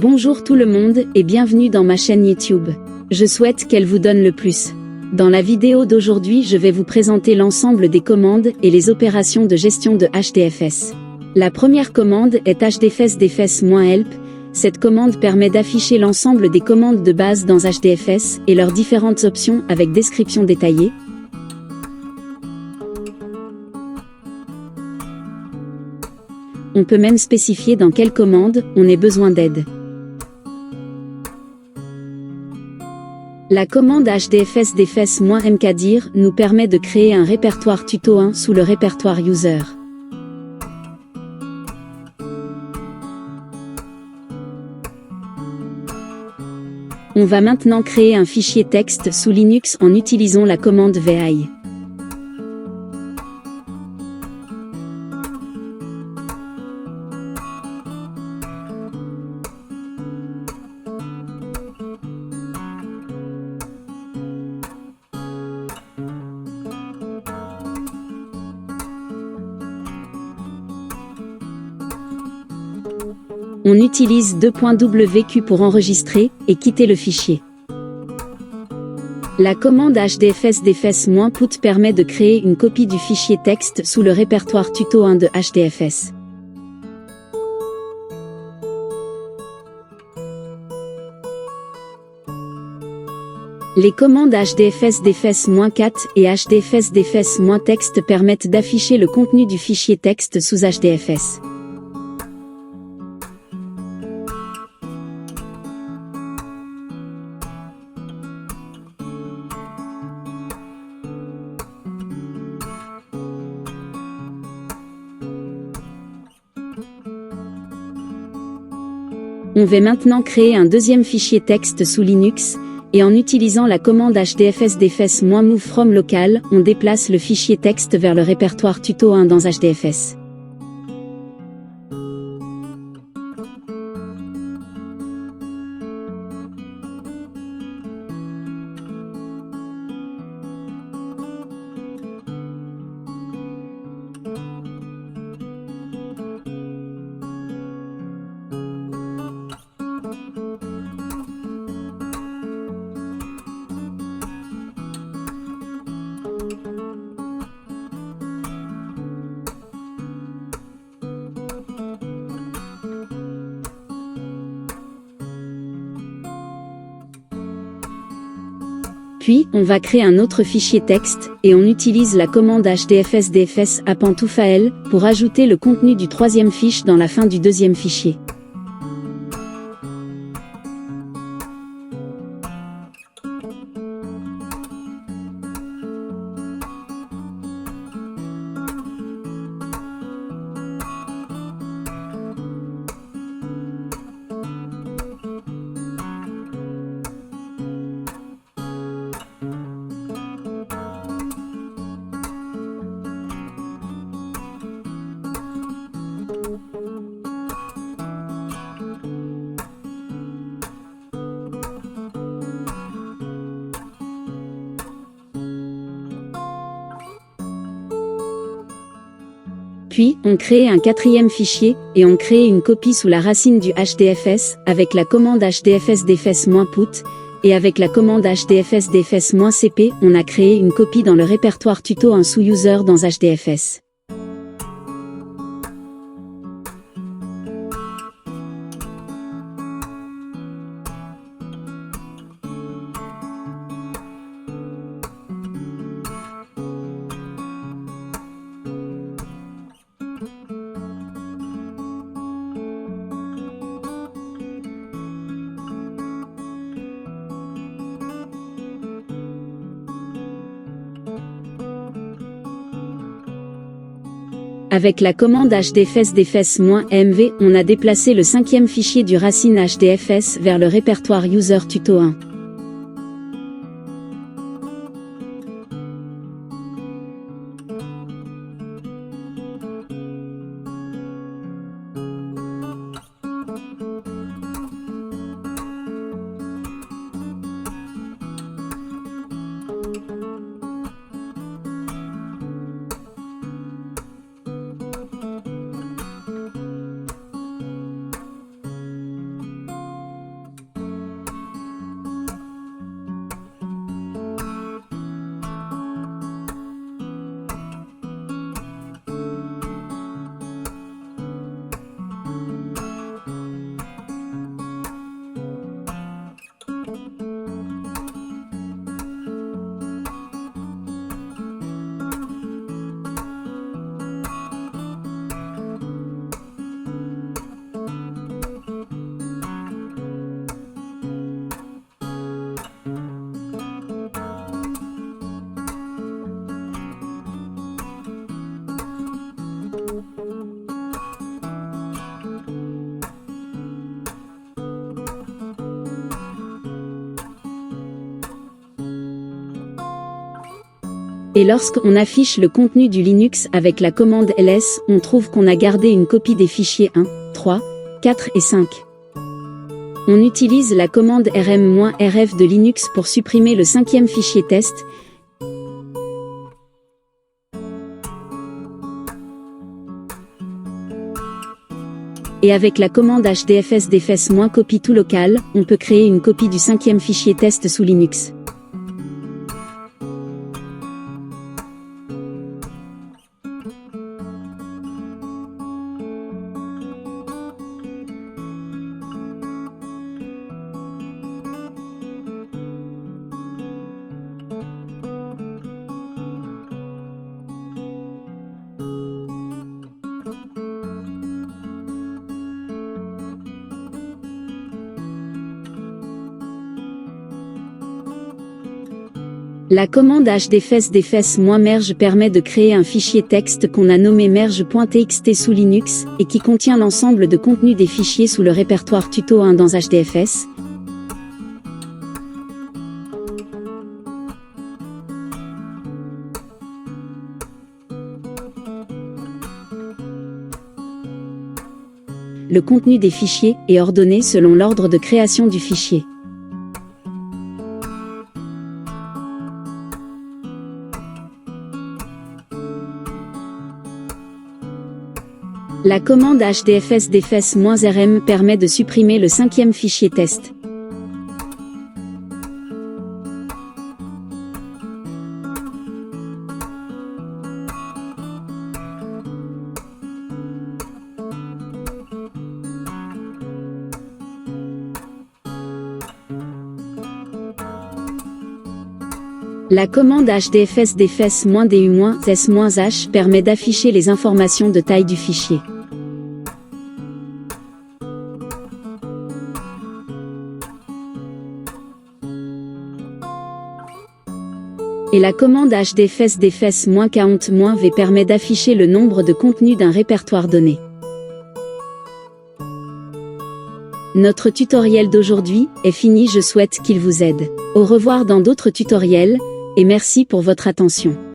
Bonjour tout le monde et bienvenue dans ma chaîne YouTube. Je souhaite qu'elle vous donne le plus. Dans la vidéo d'aujourd'hui, je vais vous présenter l'ensemble des commandes et les opérations de gestion de HDFS. La première commande est hdfsdfs-help. Cette commande permet d'afficher l'ensemble des commandes de base dans HDFS et leurs différentes options avec description détaillée. On peut même spécifier dans quelle commande on ait besoin d'aide. La commande hdfsdfs-mkdir nous permet de créer un répertoire tuto 1 sous le répertoire user. On va maintenant créer un fichier texte sous Linux en utilisant la commande vi. On utilise $wq pour enregistrer et quitter le fichier. La commande hdfsdfs-put permet de créer une copie du fichier texte sous le répertoire tuto 1 de HDFS. Les commandes hdfsdfs-cat et hdfsdfs-text permettent d'afficher le contenu du fichier texte sous HDFS. On va maintenant créer un deuxième fichier texte sous Linux, et en utilisant la commande hdfsdfs-move from local, on déplace le fichier texte vers le répertoire tuto 1 dans HDFS. Puis, on va créer un autre fichier texte, et on utilise la commande hdfsdfs-append-to-file pour ajouter le contenu du troisième fiche dans la fin du deuxième fichier. Puis, on crée un quatrième fichier, et on crée une copie sous la racine du HDFS, avec la commande hdfsdfs-put, et avec la commande hdfsdfs-cp, on a créé une copie dans le répertoire tuto 1 sous user dans HDFS. Avec la commande hdfsdfs-mv, on a déplacé le cinquième fichier du racine HDFS vers le répertoire user tuto 1. Et lorsqu'on affiche le contenu du Linux avec la commande ls, on trouve qu'on a gardé une copie des fichiers 1, 3, 4 et 5. On utilise la commande rm-rf de Linux pour supprimer le 5e fichier test. Et avec la commande hdfs-copie tout local, on peut créer une copie du 5e fichier test sous Linux. La commande hdfs-merge permet de créer un fichier texte qu'on a nommé merge.txt sous Linux, et qui contient l'ensemble de contenu des fichiers sous le répertoire tuto 1 dans HDFS. Le contenu des fichiers est ordonné selon l'ordre de création du fichier. La commande hdfs-rm permet de supprimer le 5e fichier test. La commande hdfs-du-s-h permet d'afficher les informations de taille du fichier. Et la commande hdfs-count-v permet d'afficher le nombre de contenus d'un répertoire donné. Notre tutoriel d'aujourd'hui est fini, je souhaite qu'il vous aide. Au revoir dans d'autres tutoriels, et merci pour votre attention.